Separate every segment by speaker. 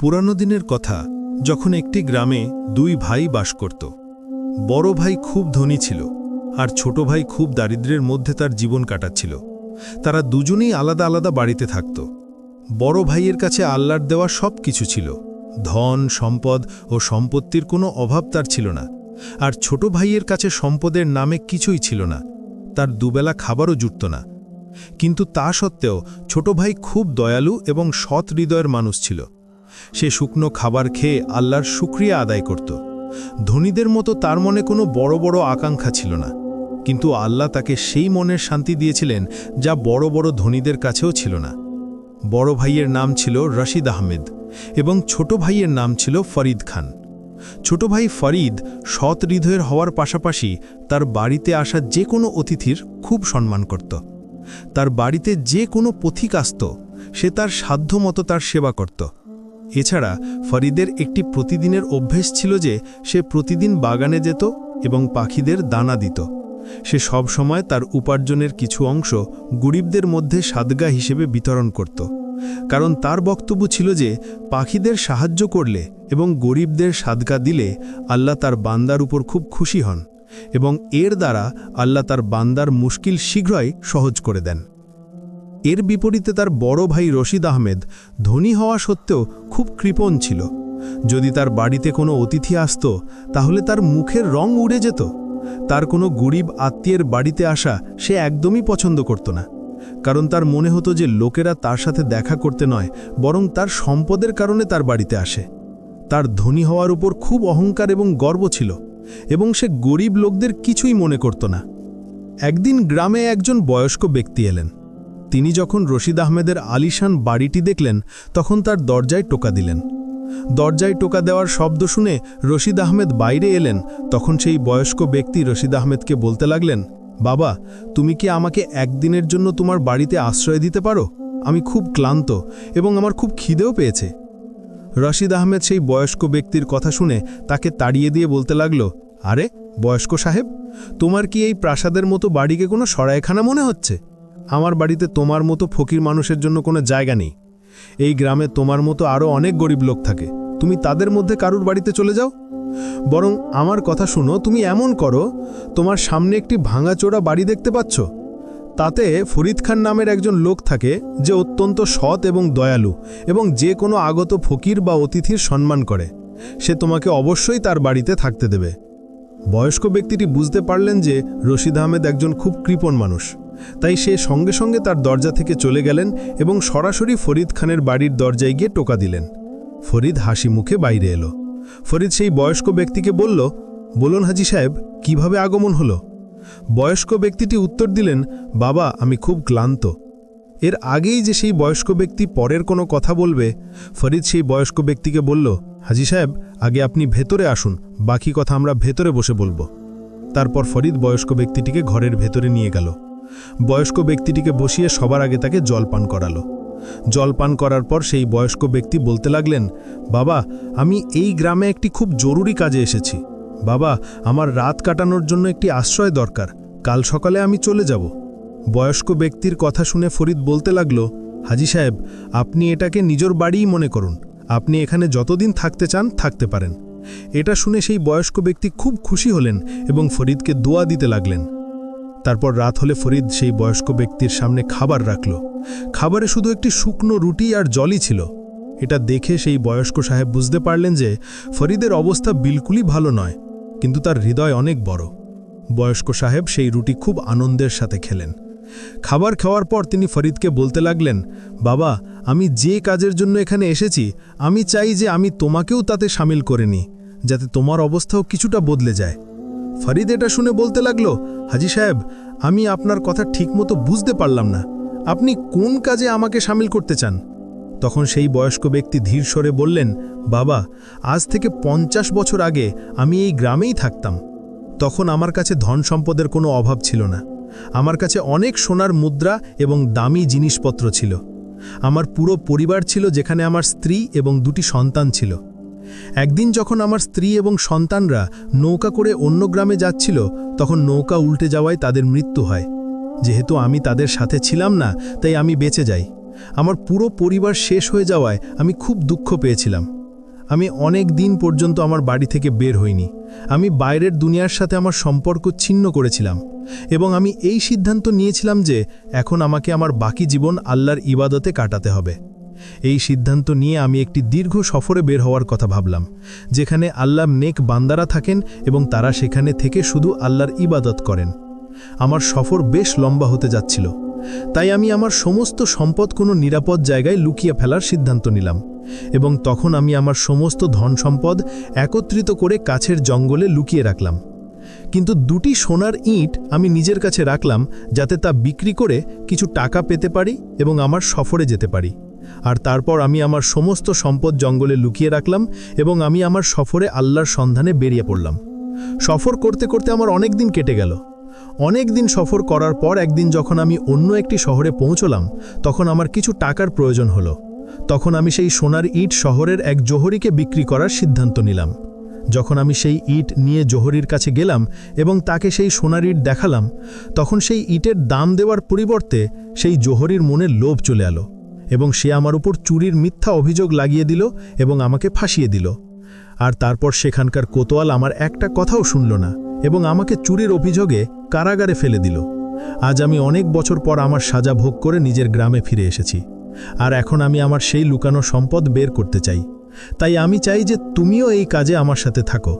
Speaker 1: পুরানো দিনের কথা, যখন একটি গ্রামে দুই ভাই বাস করত। বড় ভাই খুব ধনী ছিল, আর ছোট ভাই খুব দারিদ্র্যের মধ্যে তার জীবন কাটাচ্ছিল। তারা দুজনেই আলাদা আলাদা বাড়িতে থাকত। বড় ভাইয়ের কাছে আল্লাহর দেওয়া সব কিছু ছিল, ধন, সম্পদ ও সম্পত্তির কোনো অভাব তার ছিল না। আর ছোট ভাইয়ের কাছে সম্পদের নামে কিছুই ছিল না, তার দুবেলা খাবারও জুটত না। কিন্তু তা সত্ত্বেও ছোট ভাই খুব দয়ালু এবং সৎ হৃদয়ের মানুষ ছিল। সে শুকনো খাবার খেয়ে আল্লাহর শুকরিয়া আদায় করত। ধনীদের মতো তার মনে কোনো বড় বড় আকাঙ্ক্ষা ছিল না, কিন্তু আল্লাহ তাকে সেই মনের শান্তি দিয়েছিলেন যা বড় বড় ধনীদের কাছেও ছিল না। বড় ভাইয়ের নাম ছিল রশিদ আহমেদ এবং ছোট ভাইয়ের নাম ছিল ফরিদ খান। ছোট ভাই ফরিদ সৎ হৃদয়ের হওয়ার পাশাপাশি তার বাড়িতে আসা যে কোনো অতিথির খুব সম্মান করত। তার বাড়িতে যে কোনো পথিক আসত, সে তার সাধ্যমতো তার সেবা করত। এছাড়া ফরিদের একটি প্রতিদিনের অভ্যেস ছিল যে সে প্রতিদিন বাগানে যেত এবং পাখিদের দানা দিত। সে সব সময় তার উপার্জনের কিছু অংশ গরিবদের মধ্যে সাদগা হিসেবে বিতরণ করত, কারণ তার বক্তব্য ছিল যে পাখিদের সাহায্য করলে এবং গরিবদের সাদগা দিলে আল্লাহ তার বান্দার উপর খুব খুশি হন এবং এর দ্বারা আল্লাহ তার বান্দার মুশকিল শীঘ্রই সহজ করে দেন। এর বিপরীতে তার বড় ভাই রশিদ আহমেদ ধনী হওয়া সত্ত্বেও খুব কৃপণ ছিল। যদি তার বাড়িতে কোনো অতিথি আসত, তাহলে তার মুখের রং উড়ে যেত। তার কোনো গরিব আত্মীয়ের বাড়িতে আসা সে একদমই পছন্দ করত না, কারণ তার মনে হতো যে লোকেরা তার সাথে দেখা করতে নয়, বরং তার সম্পদের কারণে তার বাড়িতে আসে। তার ধনী হওয়ার উপর খুব অহংকার এবং গর্ব ছিল, এবং সে গরিব লোকদের কিছুই মনে করত না। একদিন গ্রামে একজন বয়স্ক ব্যক্তি এলেন। তিনি যখন রশিদ আহমেদের আলিশান বাড়িটি দেখলেন, তখন তার দরজায় টোকা দিলেন। দরজায় টোকা দেওয়ার শব্দ শুনে রশিদ আহমেদ বাইরে এলেন। তখন সেই বয়স্ক ব্যক্তি রশিদ আহমেদকে বলতে লাগলেন, বাবা, তুমি কি আমাকে একদিনের জন্য তোমার বাড়িতে আশ্রয় দিতে পারো? আমি খুব ক্লান্ত এবং আমার খুব খিদেও পেয়েছে। রশিদ আহমেদ সেই বয়স্ক ব্যক্তির কথা শুনে তাকে তাড়িয়ে দিয়ে বলতে লাগল, আরে বয়স্ক সাহেব, তোমার কি এই প্রাসাদের মতো বাড়িকে কোনো সরাইখানা মনে হচ্ছে? আমার বাড়িতে তোমার মতো ফকির মানুষের জন্য কোনো জায়গা নেই। এই গ্রামে তোমার মতো আরও অনেক গরিব লোক থাকে, তুমি তাদের মধ্যে কারুর বাড়িতে চলে যাও। বরং আমার কথা শুনো, তুমি এমন করো, তোমার সামনে একটি ভাঙাচোরা বাড়ি দেখতে পাচ্ছ? তাতে ফরিদ খান নামের একজন লোক থাকে, যে অত্যন্ত সৎ এবং দয়ালু এবং যে কোনো আগত ফকির বা অতিথির সম্মান করে। সে তোমাকে অবশ্যই তার বাড়িতে থাকতে দেবে। বয়স্ক ব্যক্তিটি বুঝতে পারলেন যে রশিদ আহমেদ একজন খুব কৃপণ মানুষ, তাই সে সঙ্গে সঙ্গে তার দরজা থেকে চলে গেলেন এবং সরাসরি ফরিদ খানের বাড়ির দরজায় গিয়ে টোকা দিলেন। ফরিদ হাসি মুখে বাইরে এলো। ফরিদ সেই বয়স্ক ব্যক্তিকে বলল, বলুন হাজি সাহেব, কিভাবে আগমন হলো? বয়স্ক ব্যক্তিটি উত্তর দিলেন, বাবা, আমি খুব ক্লান্ত। এর আগেই যে সেই বয়স্ক ব্যক্তি পরের কোনো কথা বলবে, ফরিদ সেই বয়স্ক ব্যক্তিকে বলল, হাজি সাহেব, আগে আপনি ভেতরে আসুন, বাকি কথা আমরা ভেতরে বসে বলবো। তারপর ফরিদ বয়স্ক ব্যক্তিটিকে ঘরের ভেতরে নিয়ে গেল। বয়স্ক ব্যক্তিটিকে বসিয়ে সবার আগে তাকে জল পান করালো। জল পান করার পর সেই বয়স্ক ব্যক্তি বলতে লাগলেন, বাবা, আমি এই গ্রামে একটি খুব জরুরি কাজে এসেছি। বাবা, আমার রাত কাটানোর জন্য একটি আশ্রয় দরকার, কাল সকালে আমি চলে যাব। বয়স্ক ব্যক্তির কথা শুনে ফরিদ বলতে লাগল, হাজি সাহেব, আপনি এটাকে নিজের বাড়িই মনে করুন, আপনি এখানে যতদিন থাকতে চান থাকতে পারেন। এটা শুনে সেই বয়স্ক ব্যক্তি খুব খুশি হলেন এবং ফরিদকে দোয়া দিতে লাগলেন। তারপর রাত হলে ফরিদ সেই বয়স্ক ব্যক্তির সামনে খাবার রাখল। খাবারে শুধু একটি শুকনো রুটি আর জলই ছিল। এটা দেখে সেই বয়স্ক সাহেব বুঝতে পারলেন যে ফরিদের অবস্থা বিলকুলই ভালো নয়, কিন্তু তার হৃদয় অনেক বড়। বয়স্ক সাহেব সেই রুটি খুব আনন্দের সাথে খেলেন। খাবার খাওয়ার পর তিনি ফরিদকে বলতে লাগলেন, বাবা, আমি যে কাজের জন্য এখানে এসেছি, আমি চাই যে আমি তোমাকেও তাতে সামিল করে নিই, যাতে তোমার অবস্থাও কিছুটা বদলে যায়। ফরিদ এটা শুনে বলতে লাগলো, হাজি সাহেব, আমি আপনার কথা ঠিকমতো বুঝতে পারলাম না, আপনি কোন কাজে আমাকে সামিল করতে চান? তখন সেই বয়স্ক ব্যক্তি ধীর স্বরে বললেন, বাবা, আজ থেকে 50 বছর আগে আমি এই গ্রামেই থাকতাম। তখন আমার কাছে ধন সম্পদের কোনো অভাব ছিল না। আমার কাছে অনেক সোনার মুদ্রা এবং দামি জিনিসপত্র ছিল। আমার পুরো পরিবার ছিল, যেখানে আমার স্ত্রী এবং 2টি সন্তান ছিল। একদিন যখন আমার স্ত্রী এবং সন্তানরা নৌকা করে অন্য গ্রামে যাচ্ছিল, তখন নৌকা উল্টে যাওয়ায় তাদের মৃত্যু হয়। যেহেতু আমি তাদের সাথে ছিলাম না, তাই আমি বেঁচে যাই। আমার পুরো পরিবার শেষ হয়ে যাওয়ায় আমি খুব দুঃখ পেয়েছিলাম। আমি অনেক দিন পর্যন্ত আমার বাড়ি থেকে বের হইনি। আমি বাইরের দুনিয়ার সাথে আমার সম্পর্ক ছিন্ন করেছিলাম এবং আমি এই সিদ্ধান্ত নিয়েছিলাম যে এখন আমাকে আমার বাকি জীবন আল্লাহর ইবাদতে কাটাতে হবে। এই সিদ্ধান্ত নিয়ে আমি একটি দীর্ঘ সফরে বের হওয়ার কথা ভাবলাম, যেখানে আল্লাহ নেক বান্দারা থাকেন এবং তারা সেখানে থেকে শুধু আল্লাহর ইবাদত করেন। আমার সফর বেশ লম্বা হতে যাচ্ছিল, তাই আমি আমার সমস্ত সম্পদ কোনো নিরাপদ জায়গায় লুকিয়ে ফেলার সিদ্ধান্ত নিলাম এবং তখন আমি আমার সমস্ত ধন সম্পদ একত্রিত করে কাছের জঙ্গলে লুকিয়ে রাখলাম। কিন্তু দুটি সোনার ইঁট আমি নিজের কাছে রাখলাম, যাতে তা বিক্রি করে কিছু টাকা পেতে পারি এবং আমার সফরে যেতে পারি। আর তারপর আমি আমার সমস্ত সম্পদ জঙ্গলে লুকিয়ে রাখলাম এবং আমি আমার সফরে আল্লাহর সন্ধানে বেরিয়ে পড়লাম। সফর করতে করতে আমার অনেক দিন কেটে গেল। অনেক দিন সফর করার পর একদিন যখন আমি অন্য একটি শহরে পৌঁছলাম, তখন আমার কিছু টাকার প্রয়োজন হলো। তখন আমি সেই সোনার ইট শহরের এক জোহরিকে বিক্রি করার সিদ্ধান্ত নিলাম। যখন আমি সেই ইট নিয়ে জোহরির কাছে গেলাম এবং তাকে সেই সোনার ইট দেখালাম, তখন সেই ইটের দাম দেওয়ার পরিবর্তে সেই জোহরির মনে লোভ চলে এলো এবং সে আমার উপর চুরির মিথ্যা অভিযোগ লাগিয়ে দিল এবং আমাকে ফাঁসিয়ে দিল। আর তারপর সেখানকার কোতোয়াল আমার একটা কথাও শুনল না এবং আমাকে চুরির অভিযোগে কারাগারে ফেলে দিল। আজ আমি অনেক বছর পর আমার সাজা ভোগ করে নিজের গ্রামে ফিরে এসেছি, আর এখন আমি আমার সেই লুকানো সম্পদ বের করতে চাই। তাই আমি চাই যে তুমিও এই কাজে আমার সাথে থাকো।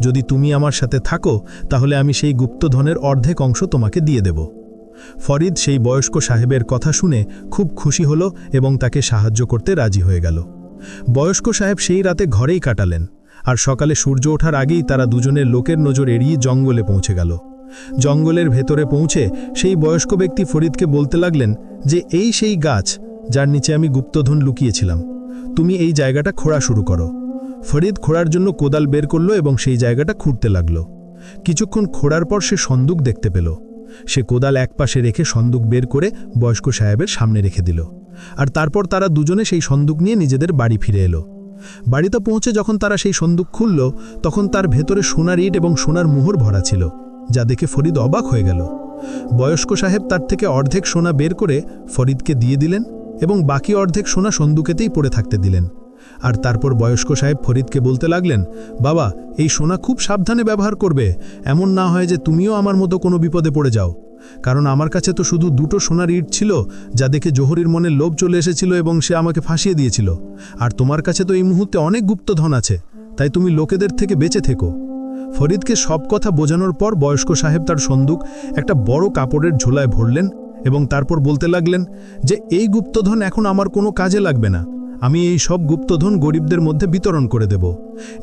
Speaker 1: যদি তুমি আমার সাথে থাকো, তাহলে আমি সেই গুপ্তধনের অর্ধেক অংশ তোমাকে দিয়ে দেব। ফরিদ সেই বয়স্ক সাহেবের কথা শুনে খুব খুশি হলো এবং তাকে সাহায্য করতে রাজি হয়ে গেল। বয়স্ক সাহেব সেই রাতে ঘরেই কাটালেন, আর সকালে সূর্য ওঠার আগেই তারা দুজনের লোকের নজর এড়িয়ে জঙ্গলে পৌঁছে গেল। জঙ্গলের ভেতরে পৌঁছে সেই বয়স্ক ব্যক্তি ফরিদকে বলতে লাগলেন যে এই সেই গাছ যার নিচে আমি গুপ্তধন লুকিয়েছিলাম, তুমি এই জায়গাটা খোঁড়া শুরু করো। ফরিদ খোঁড়ার জন্য কোদাল বের করল এবং সেই জায়গাটা খুঁড়তে লাগল। কিছুক্ষণ খোঁড়ার পর সে সন্দুক দেখতে পেল। সে কোদাল একপাশে রেখে সন্দুক বের করে বয়স্ক সাহেবের সামনে রেখে দিল, আর তারপর তারা দুজনে সেই সন্দুক নিয়ে নিজেদের বাড়ি ফিরে এলো। বাড়িতে পৌঁছে যখন তারা সেই সন্দুক খুলল, তখন তার ভেতরে সোনার ইট এবং সোনার মোহর ভরা ছিল, যা দেখে ফরিদ অবাক হয়ে গেল। বয়স্ক সাহেব তার থেকে অর্ধেক সোনা বের করে ফরিদকে দিয়ে দিলেন এবং বাকি অর্ধেক সোনা সন্দুকেতেই পড়ে থাকতে দিলেন। আর তারপর বয়স্ক সাহেব ফরিদকে বলতে লাগলেন, বাবা, এই সোনা খুব সাবধানে ব্যবহার করবে, এমন না হয় যে তুমিও আমার মতো কোনো বিপদে পড়ে যাও। কারণ আমার কাছে তো শুধু দুটো সোনার ইট ছিল, যা দেখে জোহরির মনে লোভ চলে এসেছিল এবং সে আমাকে ফাঁসিয়ে দিয়েছিল। আর তোমার কাছে তো এই মুহূর্তে অনেক গুপ্তধন আছে, তাই তুমি লোকেদের থেকে বেঁচে থেকো। ফরিদকে সব কথা বোঝানোর পর বয়স্ক সাহেব তার সন্দুক একটা বড় কাপড়ের ঝোলায় ভরলেন এবং তারপর বলতে লাগলেন যে এই গুপ্তধন এখন আমার কোনো কাজে লাগবে না, আমি এই সব গুপ্তধন গরিবদের মধ্যে বিতরণ করে দেব।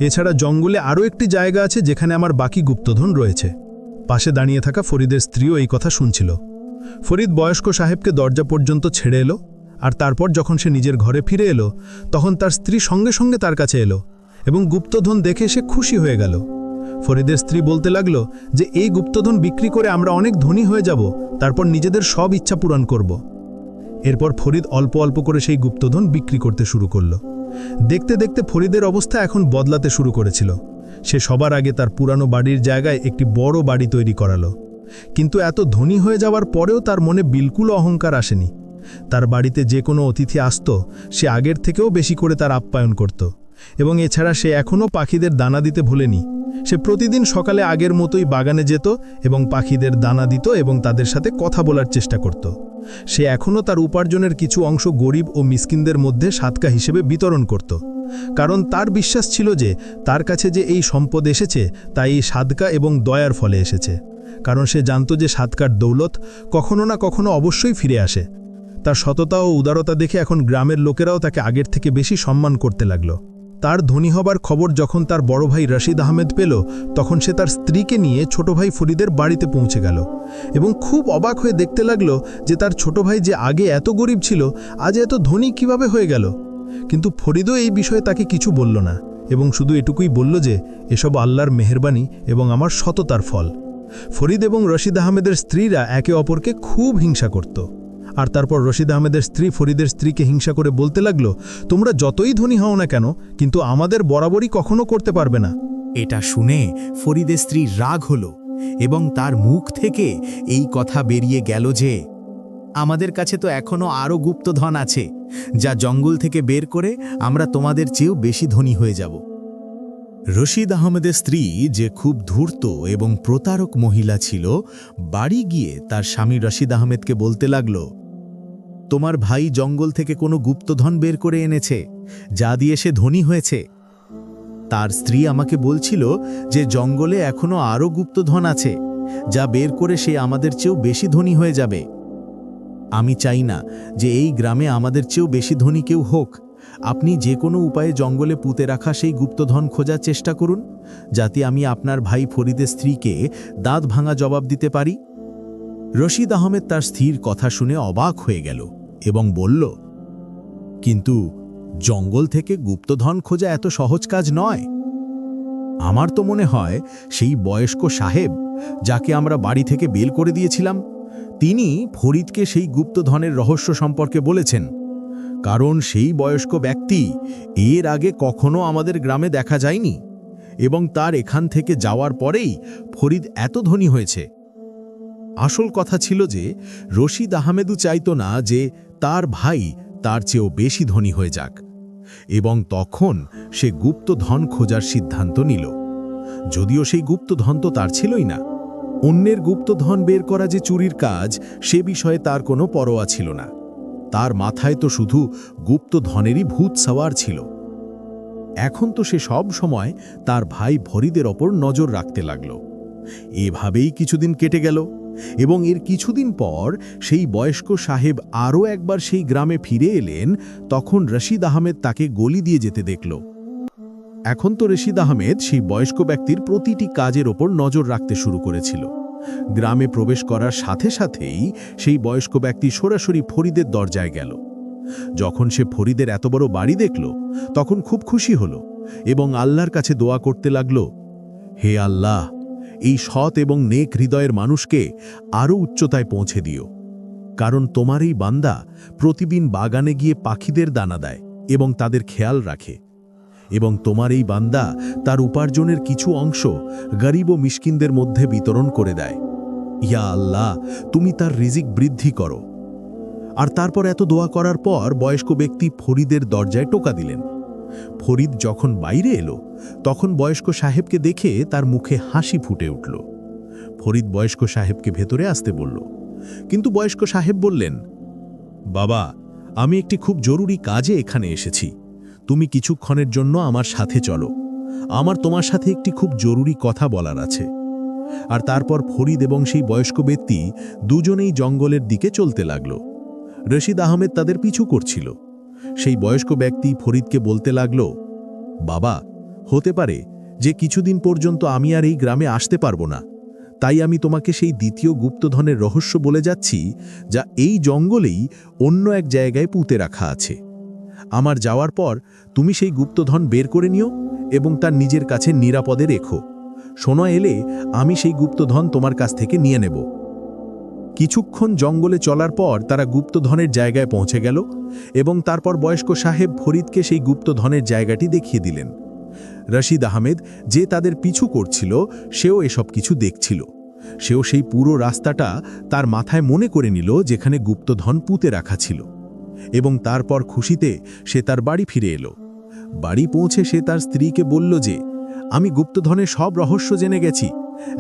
Speaker 1: এছাড়া জঙ্গলে আরও একটি জায়গা আছে যেখানে আমার বাকি গুপ্তধন রয়েছে। পাশে দাঁড়িয়ে থাকা ফরিদের স্ত্রীও এই কথা শুনছিল। ফরিদ বয়স্ক সাহেবকে দরজা পর্যন্ত ছেড়ে এলো, আর তারপর যখন সে নিজের ঘরে ফিরে এলো, তখন তার স্ত্রী সঙ্গে সঙ্গে তার কাছে এলো এবং গুপ্তধন দেখে সে খুশি হয়ে গেল। ফরিদের স্ত্রী বলতে লাগলো যে এই গুপ্তধন বিক্রি করে আমরা অনেক ধনী হয়ে যাব, তারপর নিজেদের সব ইচ্ছা পূরণ করব। এরপর ফরিদ অল্প অল্প করে সেই গুপ্তধন বিক্রি করতে শুরু করল। দেখতে দেখতে ফরিদের অবস্থা এখন বদলাতে শুরু করেছিল। সে সবার আগে তার পুরানো বাড়ির জায়গায় একটি বড় বাড়ি তৈরি করালো। কিন্তু এত ধনী হয়ে যাওয়ার পরেও তার মনে বিলকুল অহংকার আসেনি। তার বাড়িতে যে কোনো অতিথি আসত, সে আগের থেকেও বেশি করে তার আপ্যায়ন করত এবং এছাড়া সে এখনও পাখিদের দানা দিতে ভোলেনি। সে প্রতিদিন সকালে আগের মতোই বাগানে যেত এবং পাখিদের দানা দিত এবং তাদের সাথে কথা বলার চেষ্টা করত। সে এখনও তার উপার্জনের কিছু অংশ গরিব ও মিসকিনদের মধ্যে সাদকা হিসেবে বিতরণ করত, কারণ তার বিশ্বাস ছিল যে তার কাছে যে এই সম্পদ এসেছে তা এই সাদকা এবং দয়ার ফলে এসেছে, কারণ সে জানত যে সাদকার দৌলত কখনো না কখনো অবশ্যই ফিরে আসে। তার সততা ও উদারতা দেখে এখন গ্রামের লোকেরাও তাকে আগের থেকে বেশি সম্মান করতে লাগল। তার ধনী হবার খবর যখন তার বড় ভাই রশিদ আহমেদ পেল, তখন সে তার স্ত্রীকে নিয়ে ছোট ভাই ফরিদের বাড়িতে পৌঁছে গেল এবং খুব অবাক হয়ে দেখতে লাগলো যে তার ছোট ভাই যে আগে এত গরিব ছিল, আজ এত ধনী কিভাবে হয়ে গেল। কিন্তু ফরিদও এই বিষয়ে তাকে কিছু বলল না এবং শুধু এটুকুই বলল যে এসব আল্লাহর মেহেরবানি এবং আমার সততার ফল। ফরিদ এবং রশিদ আহমেদের স্ত্রীরা একে অপরকে খুব হিংসা করত। আর তারপর রশিদ আহমেদের স্ত্রী ফরিদের স্ত্রীকে হিংসা করে বলতে লাগলো, তোমরা যতই ধনী হও না কেন, কিন্তু আমাদের বরাবরই কখনো করতে পারবে না।
Speaker 2: এটা শুনে ফরিদের স্ত্রী রাগ হলো এবং তার মুখ থেকে এই কথা বেরিয়ে গেল যে, আমাদের কাছে তো এখনো আরও গুপ্তধন আছে, যা জঙ্গল থেকে বের করে আমরা তোমাদের চেয়েও বেশি ধনী হয়ে যাব। রশিদ আহমেদের স্ত্রী, যে খুব ধূর্ত এবং প্রতারক মহিলা ছিল, বাড়ি গিয়ে তার স্বামী রশিদ আহমেদকে বলতে লাগল, তোমার ভাই জঙ্গল থেকে কোনো গুপ্তধন বের করে এনেছে, যা দিয়ে সে ধনী হয়েছে। তার স্ত্রী আমাকে বলছিল যে জঙ্গলে এখনো আরও গুপ্তধন আছে, যা বের করে সে আমাদের চেয়েও বেশি ধনী হয়ে যাবে। আমি চাই না যে এই গ্রামে আমাদের চেয়েও বেশি ধনী কেউ হোক। আপনি যে কোনো উপায়ে জঙ্গলে পুঁতে রাখা সেই গুপ্তধন খোঁজার চেষ্টা করুন, যাতে আমি আপনার ভাই ফরিদের স্ত্রীকে দাঁত ভাঙা জবাব দিতে পারি। রশিদ আহমেদ তার স্ত্রীর কথা শুনে অবাক হয়ে গেল এবং বলল, কিন্তু জঙ্গল থেকে গুপ্তধন খোঁজা এত সহজ কাজ নয়। আমার তো মনে হয় সেই বয়স্ক সাহেব, যাকে আমরা বাড়ি থেকে বের করে দিয়েছিলাম, তিনি ফরিদকে সেই গুপ্তধনের রহস্য সম্পর্কে বলেছেন, কারণ সেই বয়স্ক ব্যক্তি এর আগে কখনো আমাদের গ্রামে দেখা যায়নি এবং তার এখান থেকে যাওয়ার পরেই ফরিদ এত ধনী হয়েছে। আসল কথা ছিল যে রশিদ আহমেদও চাইতো না যে তার ভাই তার চেয়েও বেশি ধনী হয়ে যাক, এবং তখন সে গুপ্তধন খোঁজার সিদ্ধান্ত নিল। যদিও সেই গুপ্তধন তো তার ছিলই না। অন্যের গুপ্তধন বের করা যে চুরির কাজ, সে বিষয়ে তার কোনো পরোয়া ছিল না। তার মাথায় তো শুধু গুপ্তধনেরই ভূত সওয়ার ছিল। এখন তো সে সব সময় তার ভাই ফরিদের ওপর নজর রাখতে লাগল। এভাবেই কিছুদিন কেটে গেল, এবং এর কিছুদিন পর সেই বয়স্ক সাহেব আরও একবার সেই গ্রামে ফিরে এলেন। তখন রশিদ আহমেদ তাকে গলি দিয়ে যেতে দেখল। এখন তো রশিদ আহমেদ সেই বয়স্ক ব্যক্তির প্রতিটি কাজের ওপর নজর রাখতে শুরু করেছিল। গ্রামে প্রবেশ করার সাথে সাথেই সেই বয়স্ক ব্যক্তি সরাসরি ফরিদের দরজায় গেল। যখন সে ফরিদের এত বড় বাড়ি দেখল, তখন খুব খুশি হল এবং আল্লাহর কাছে দোয়া করতে লাগল, হে আল্লাহ, এই সৎ এবং নেক হৃদয়ের মানুষকে আরও উচ্চতায় পৌঁছে দিও, কারণ তোমার এই বান্দা প্রতিদিন বাগানে গিয়ে পাখিদের দানা দেয় এবং তাদের খেয়াল রাখে, এবং তোমার এই বান্দা তার উপার্জনের কিছু অংশ গরিব ও মিসকিনদের মধ্যে বিতরণ করে দেয়। ইয়া আল্লাহ, তুমি তার রিজিক বৃদ্ধি করো। আর তারপর এত দোয়া করার পর বয়স্ক ব্যক্তি ফরিদের দরজায় টোকা দিলেন। ফরিদ যখন বাইরে এলো, তখন বয়স্ক সাহেবকে দেখে তার মুখে হাসি ফুটে উঠল। ফরিদ বয়স্ক সাহেবকে ভেতরে আসতে বলল, কিন্তু বয়স্ক সাহেব বললেন, বাবা, আমি একটি খুব জরুরি কাজে এখানে এসেছি। তুমি কিছুক্ষণের জন্য আমার সাথে চলো, আমার তোমার সাথে একটি খুব জরুরি কথা বলার আছে। আর তারপর ফরিদ এবং সেই বয়স্ক ব্যক্তি দুজনেই জঙ্গলের দিকে চলতে লাগল। রশিদ আহমেদ তাদের পিছু করছিল। সেই বয়স্ক ব্যক্তি ফরিদকে বলতে লাগল, বাবা, হতে পারে যে কিছুদিন পর্যন্ত আমি আর এই গ্রামে আসতে পারবো না, তাই আমি তোমাকে সেই দ্বিতীয় গুপ্তধনের রহস্য বলে যাচ্ছি, যা এই জঙ্গলেই অন্য এক জায়গায় পুঁতে রাখা আছে। আমার যাওয়ার পর তুমি সেই গুপ্তধন বের করে নিও এবং তার নিজের কাছে নিরাপদে রেখো। সময় এলে আমি সেই গুপ্তধন তোমার কাছ থেকে নিয়ে নেব। কিছুক্ষণ জঙ্গলে চলার পর তারা গুপ্তধনের জায়গায় পৌঁছে গেল, এবং তারপর বয়স্ক সাহেব ফরিদকে সেই গুপ্তধনের জায়গাটি দেখিয়ে দিলেন। রশিদ আহমেদ, যে তাদের পিছু করছিল, সেও এসব কিছু দেখছিল। সেও সেই পুরো রাস্তাটা তার মাথায় মনে করে নিল যেখানে গুপ্তধন পুঁতে রাখা ছিল, এবং তারপর খুশিতে সে তার বাড়ি ফিরে এলো। বাড়ি পৌঁছে সে তার স্ত্রীকে বলল যে, আমি গুপ্তধনের সব রহস্য জেনে গেছি,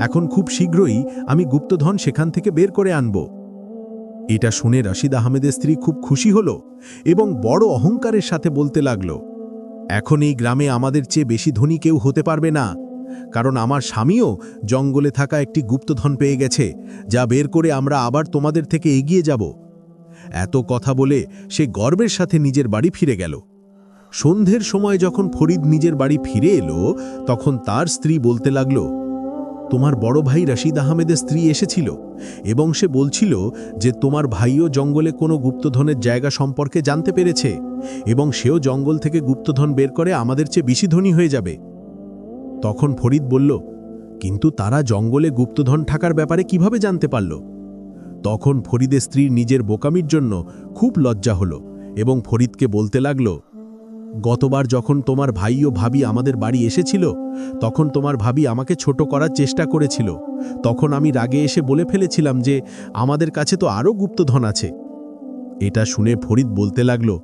Speaker 2: এখন খুব শীঘ্রই আমি গুপ্তধন সেখান থেকে বের করে আনব। এটা শুনে রশিদ আহমেদের স্ত্রী খুব খুশি হল এবং বড় অহংকারের সাথে বলতে লাগল, এখন এই গ্রামে আমাদের চেয়ে বেশি ধনী কেউ হতে পারবে না, কারণ আমার স্বামীও জঙ্গলে থাকা একটি গুপ্তধন পেয়ে গেছে, যা বের করে আমরা আবার তোমাদের থেকে এগিয়ে যাব। এত কথা বলে সে গর্বের সাথে নিজের বাড়ি ফিরে গেল। সন্ধ্যের সময় যখন ফরিদ নিজের বাড়ি ফিরে এলো, তখন তার স্ত্রী বলতে লাগল, তোমার বড় ভাই রশিদ আহমেদের স্ত্রী এসেছিল এবং সে বলছিল যে তোমার ভাইও জঙ্গলে কোনো গুপ্তধনের জায়গা সম্পর্কে জানতে পেরেছে এবং সেও জঙ্গল থেকে গুপ্তধন বের করে আমাদের চেয়ে বেশি ধনী হয়ে যাবে। তখন ফরিদ বলল, কিন্তু তারা জঙ্গলে গুপ্তধন থাকার ব্যাপারে কিভাবে জানতে পারল? তখন ফরিদের স্ত্রীর নিজের বোকামির জন্য খুব লজ্জা হলো এবং ফরিদকে বলতে লাগল, গতবার যখন তোমার ভাই ও ভাবি আমাদের বাড়ি এসেছিল তখন তোমার ভাবি আমাকে ছোট করার চেষ্টা করেছিল। তখন আমি রাগে এসে বলে ফেলেছিলাম যে আমাদের কাছে তো আরও গুপ্তধন আছে। এটা শুনে ফরিদ বলতে লাগলো,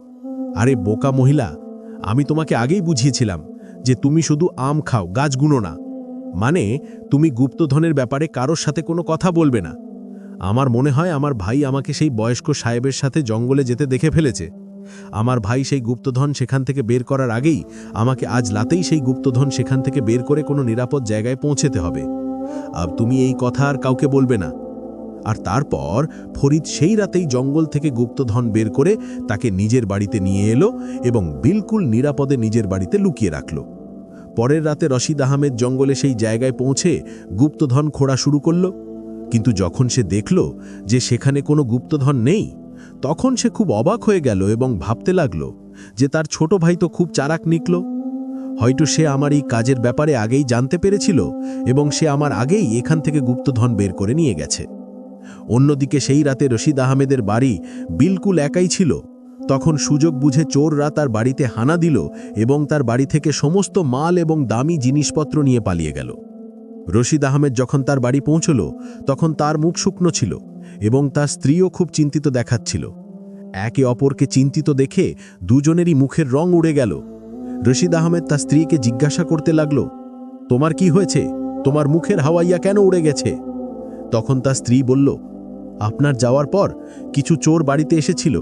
Speaker 2: আরে বোকা মহিলা, আমি তোমাকে আগেই বুঝিয়েছিলাম যে তুমি শুধু আম খাও, গাছ গুনো না। মানে তুমি গুপ্তধনের ব্যাপারে কারোর সাথে কোনো কথা বলবে না। আমার মনে হয় আমার ভাই আমাকে সেই বয়স্ক সাহেবের সাথে জঙ্গলে যেতে দেখে ফেলেছে। আমার ভাই সেই গুপ্তধন সেখান থেকে বের করার আগেই আমাকে আজ রাতেই সেই গুপ্তধন সেখান থেকে বের করে কোনো নিরাপদ জায়গায় পৌঁছেতে হবে। আর তুমি এই কথা আর কাউকে বলবে না। আর তারপর ফরিদ সেই রাতেই জঙ্গল থেকে গুপ্তধন বের করে তাকে নিজের বাড়িতে নিয়ে এলো এবং বিলকুল নিরাপদে নিজের বাড়িতে লুকিয়ে রাখল। পরের রাতে রশিদ আহমেদ জঙ্গলে সেই জায়গায় পৌঁছে গুপ্তধন খোঁড়া শুরু করল। কিন্তু যখন সে দেখল যে সেখানে কোনো গুপ্তধন নেই, তখন সে খুব অবাক হয়ে গেল এবং ভাবতে লাগল যে তার ছোট ভাই তো খুব চালাক নিকল। হয়তো সে আমার এই কাজের ব্যাপারে আগেই জানতে পেরেছিল এবং সে আমার আগেই এখান থেকে গুপ্তধন বের করে নিয়ে গেছে। অন্যদিকে সেই রাতে রশিদ আহমেদের বাড়ি বিলকুল একাই ছিল। তখন সুযোগ বুঝে চোররা তার বাড়িতে হানা দিল এবং তার বাড়ি থেকে সমস্ত মাল এবং দামি জিনিসপত্র নিয়ে পালিয়ে গেল। রশিদ আহমেদ যখন তার বাড়ি পৌঁছল তখন তার মুখ শুকনো ছিল এবং তার স্ত্রীও খুব চিন্তিত দেখাচ্ছিল। একে অপরকে চিন্তিত দেখে দুজনেরই মুখের রং উড়ে গেল। রশিদ আহমেদ তার স্ত্রীকে জিজ্ঞাসা করতে লাগল, তোমার কি হয়েছে? তোমার মুখের হাওয়াইয়া কেন উড়ে গেছে? তখন তার স্ত্রী বলল, আপনার যাওয়ার পর কিছু চোর বাড়িতে এসেছিল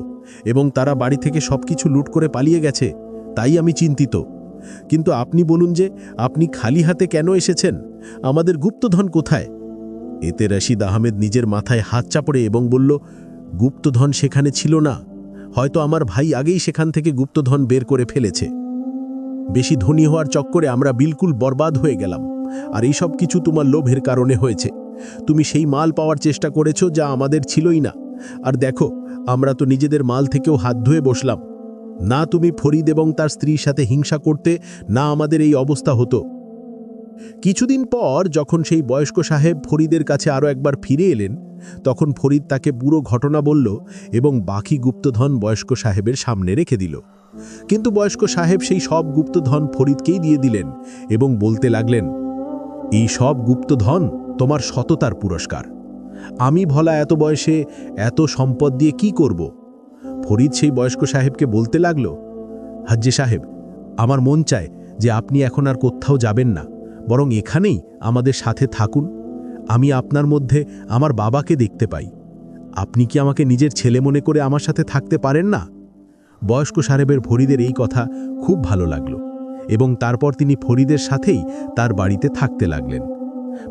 Speaker 2: এবং তারা বাড়ি থেকে সবকিছু লুট করে পালিয়ে গেছে, তাই আমি চিন্তিত। কিন্তু আপনি বলুন যে আপনি খালি হাতে কেন এসেছেন? আমাদের গুপ্তধন কোথায়? এতে রশিদ আহমেদ নিজের মাথায় হাত চাপড়ে এবং বলল, গুপ্তধন সেখানে ছিল না। হয়তো আমার ভাই আগেই সেখান থেকে গুপ্তধন বের করে ফেলেছে। বেশি ধনী হওয়ার চক্করে আমরা বিলকুল বরবাদ হয়ে গেলাম, আর এই সব কিছু তোমার লোভের কারণে হয়েছে। তুমি সেই মাল পাওয়ার চেষ্টা করেছো যা আমাদের ছিলই না। আর দেখো, আমরা তো নিজেদের মাল থেকেও হাত ধুয়ে বসলাম। না তুমি ফরিদ এবং তার স্ত্রীর সাথে হিংসা করতে, না আমাদের এই অবস্থা হতো। কিছুদিন পর যখন সেই বয়স্ক সাহেব ফরিদের কাছে আরও একবার ফিরে এলেন, তখন ফরিদ তাকে পুরো ঘটনা বলল এবং বাকি গুপ্তধন বয়স্ক সাহেবের সামনে রেখে দিল। কিন্তু বয়স্ক সাহেব সেই সব গুপ্তধন ফরিদকেই দিয়ে দিলেন এবং বলতে লাগলেন, এই সব গুপ্তধন তোমার সততার পুরস্কার। আমি ভলা এত বয়সে এত সম্পদ দিয়ে কি করব? ফরিদ সেই বয়স্ক সাহেবকে বলতে লাগল, হাজ্জি সাহেব, আমার মন চায় যে আপনি এখন আর কোথাও যাবেন না, বরং এখানেই আমাদের সাথে থাকুন। আমি আপনার মধ্যে আমার বাবাকে দেখতে পাই। আপনি কি আমাকে নিজের ছেলে মনে করে আমার সাথে থাকতে পারেন না? বয়স্ক সাহেবের ফরিদের এই কথা খুব ভালো লাগলো এবং তারপর তিনি ফরিদের সাথেই তার বাড়িতে থাকতে লাগলেন।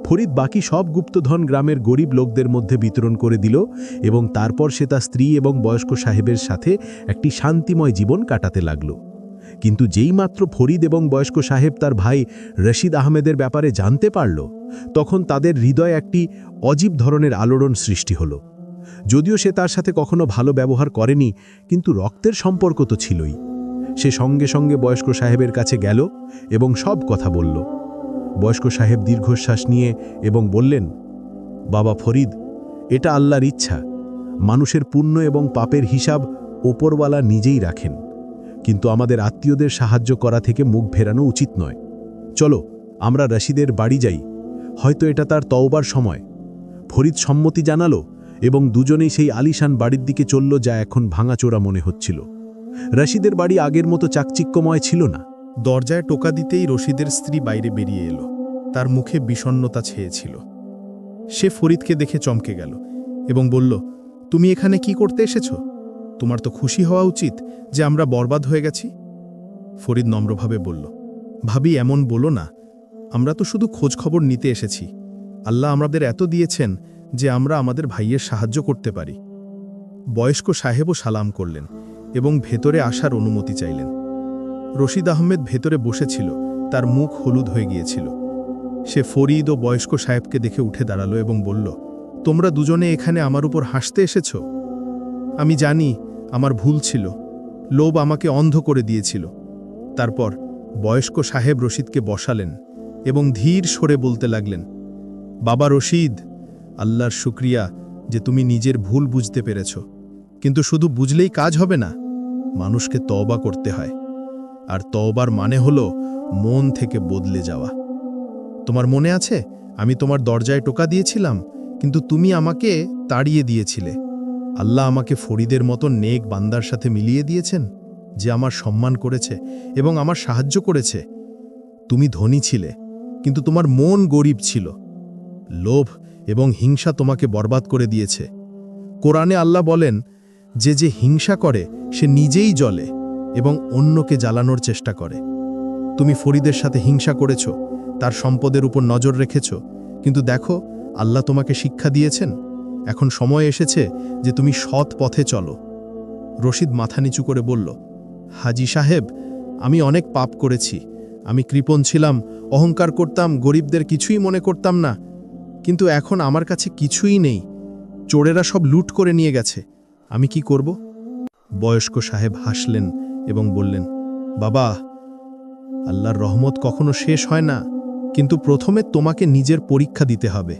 Speaker 2: ফরিদ বাকি সব গুপ্তধন গ্রামের গরিব লোকদের মধ্যে বিতরণ করে দিল এবং তারপর সে তার স্ত্রী এবং বয়স্ক সাহেবের সাথে একটি শান্তিময় জীবন কাটাতে লাগল। কিন্তু যেই মাত্র ফরিদ এবং বয়স্ক সাহেব তার ভাই রশিদ আহমেদের ব্যাপারে জানতে পারল, তখন তাদের হৃদয়ে একটি অজীব ধরনের আলোড়ন সৃষ্টি হলো। যদিও সে তার সাথে কখনো ভালো ব্যবহার করেনি, কিন্তু রক্তের সম্পর্ক তো ছিলই। সে সঙ্গে সঙ্গে বয়স্ক সাহেবের কাছে গেল এবং সব কথা বলল। বয়স্ক সাহেব দীর্ঘশ্বাস নিয়ে এবং বললেন, বাবা ফরিদ, এটা আল্লাহর ইচ্ছা। মানুষের পুণ্য এবং পাপের হিসাব ওপরওয়ালা নিজেই রাখেন, কিন্তু আমাদের আত্মীয়দের সাহায্য করা থেকে মুখ ফেরানো উচিত নয়। চলো আমরা রশিদের বাড়ি যাই, হয়তো এটা তার তওবার সময়। ফরিদ সম্মতি জানালো এবং দুজনেই সেই আলিশান বাড়ির দিকে চলল, যা এখন ভাঙাচোরা মনে হচ্ছিল। রশিদের বাড়ি আগের মতো চাকচিক্যময় ছিল না।
Speaker 1: দরজায় টোকা দিতেই রশিদের স্ত্রী বাইরে বেরিয়ে এলো। তার মুখে বিষণ্ণতা ছেয়েছিল। সে ফরিদকে দেখে চমকে গেল এবং বলল, তুমি এখানে কি করতে এসেছো? তোমার তো খুশি হওয়া উচিত যে আমরা বরবাদ হয়ে গেছি। ফরিদ নম্রভাবে বলল, ভাবি, এমন বলো না। আমরা তো শুধু খোঁজ খবর নিতে এসেছি। আল্লাহ আমাদের এত দিয়েছেন যে আমরা আমাদের ভাইয়ের সাহায্য করতে পারি। বয়স্ক সাহেবও সালাম করলেন এবং ভেতরে আসার অনুমতি চাইলেন। রশিদ আহমেদ ভেতরে বসেছিল, তার মুখ হলুদ হয়ে গিয়েছিল। সে ফরিদ ও বয়স্ক সাহেবকে দেখে উঠে দাঁড়ালো এবং বলল, তোমরা দুজনে এখানে আমার উপর হাসতে এসেছ? আমি জানি আমার ভুল ছিল, লোভ আমাকে অন্ধ করে দিয়েছিল। তারপর বয়স্ক সাহেব রশিদকে বসালেন এবং ধীর স্বরে বলতে লাগলেন, বাবা রশিদ, আল্লাহর শুকরিয়া যে তুমি নিজের ভুল বুঝতে পেরেছ। কিন্তু শুধু বুঝলেই কাজ হবে না, মানুষকে তওবা করতে হয়। আর তওবার মানে হলো মন থেকে বদলে যাওয়া। তোমার মনে আছে আমি তোমার দরজায় টোকা দিয়েছিলাম, কিন্তু তুমি আমাকে তাড়িয়ে দিয়েছিলে। আল্লাহ আমাকে ফরিদের মতো নেক বান্দার সাথে মিলিয়ে দিয়েছেন, যে আমার সম্মান করেছে এবং আমার সাহায্য করেছে। তুমি ধনী ছিলে, কিন্তু তোমার মন গরিব ছিল। লোভ এবং হিংসা তোমাকে বরবাদ করে দিয়েছে। কোরআনে আল্লাহ বলেন যে যে হিংসা করে সে নিজেই জ্বলে এবং অন্যকে জ্বালানোর চেষ্টা করে। তুমি ফরিদের সাথে হিংসা করেছ, তার সম্পদের উপর নজর রেখেছ, কিন্তু দেখো আল্লাহ তোমাকে শিক্ষা দিয়েছেন। এখন সময় এসেছে যে তুমি সৎ পথে চলো। রশিদ মাথা নিচু করে বলল, হাজি সাহেব, আমি অনেক পাপ করেছি। আমি কৃপণ ছিলাম, অহংকার করতাম, গরিবদের কিছুই মনে করতাম না। কিন্তু এখন আমার কাছে কিছুই নেই। চোরেরা সব লুট করে নিয়ে গেছে। আমি কি করব? বয়স্ক সাহেব হাসলেন এবং বললেন, বাবা, আল্লাহর রহমত কখনো শেষ হয় না, কিন্তু প্রথমে তোমাকে নিজের পরীক্ষা দিতে হবে।